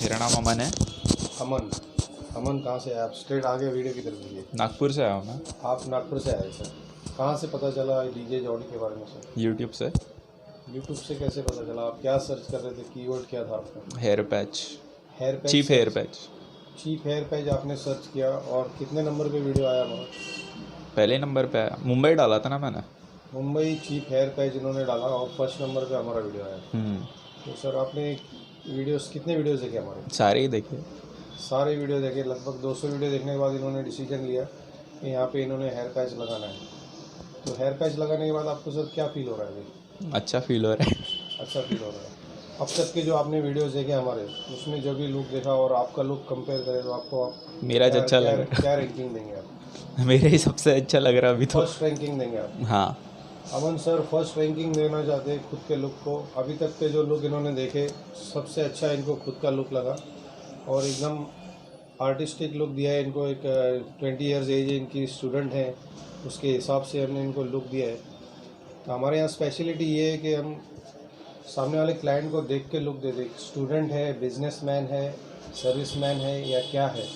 मेरा नाम अमन है। अमन अमन कहाँ से है आप? स्ट्रेट आगे वीडियो की तरफ देखिए। नागपुर से आया हूँ मैं। आप नागपुर से आए सर? कहाँ से पता चला डीजे जॉनी के बारे में सर? यूट्यूब से। यूट्यूब से कैसे पता चला? आप क्या सर्च कर रहे थे? कीवर्ड क्या था आपका? Hair patch. Hair patch. Cheap hair patch. Cheap hair patch आपने सर्च किया और कितने नंबर पे वीडियो आया हमारा? पहले नंबर पे आया, मुंबई डाला था ना मैंने। मुंबई चीप हेयर पैच इन्होंने डाला और फर्स्ट नंबर पे हमारा वीडियो आया। तो सर आपने वीडियोस कितने वीडियोस देखे हमारे? सारे ही देखे। सारे वीडियो देखे। लगभग 200 वीडियो देखने के बाद इन्होंने डिसीजन लिया कि यहाँ पे इन्होंने हेयर पैच लगाना है। तो हेयर पैच लगाने के बाद आपको सर क्या फील हो रहा है अभी? अच्छा फील हो रहा है। अच्छा फील हो रहा है। अब तक के जो आपने वीडियोस देखे हमारे, उसमें जो भी लुक देखा और आपका लुक कंपेयर करें तो आपको मेरा जो अच्छा लग रहा क्या रैंकिंग देंगे आप? है मेरे ही सबसे अच्छा लग रहा है अभी तो। फर्स्ट रैंकिंग देंगे आप? हाँ। अमन सर फर्स्ट रैंकिंग देना चाहते हैं खुद के लुक को। अभी तक के जो लुक इन्होंने देखे, सबसे अच्छा इनको खुद का लुक लगा और एकदम आर्टिस्टिक लुक दिया है इनको। एक 20 ईयर्स एज इनकी स्टूडेंट है, उसके हिसाब से हमने इनको लुक दिया है। तो हमारे यहाँ स्पेशलिटी ये है कि हम सामने वाले क्लाइंट को देख के लुक दे दें। स्टूडेंट है, बिजनेसमैन है, सर्विसमैन है या क्या है,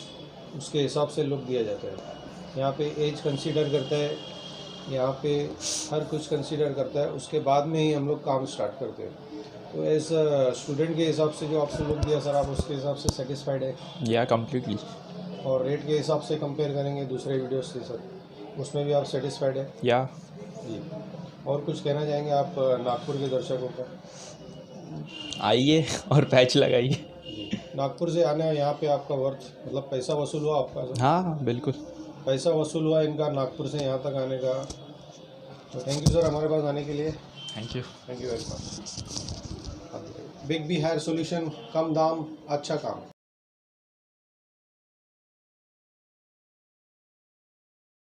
उसके हिसाब से लुक दिया जाता है। यहाँ पे एज कंसीडर करता है, यहाँ पे हर कुछ कंसीडर करता है, उसके बाद में ही हम लोग काम स्टार्ट करते हैं। तो एज स्टूडेंट के हिसाब से जो आपसे लुक दिया सर, आप उसके हिसाब से सेटिस्फाइड है? या कम्प्लीटली। और रेट के हिसाब से कंपेयर करेंगे दूसरे वीडियोस से सर, उसमें भी आप सेटिस्फाइड है? या जी। और कुछ कहना चाहेंगे आप नागपुर के दर्शकों को? आइए और पैच लगाइए। जी। नागपुर से आने यहाँ पे आपका वर्थ, मतलब पैसा वसूल हुआ आपका सर? हाँ हाँ बिल्कुल। पैसा वसूल हुआ इनका नागपुर से यहाँ तक आने का। तो थैंक यू सर हमारे पास आने के लिए। Thank you. Thank you very much. Big B hair solution, कम दाम अच्छा काम।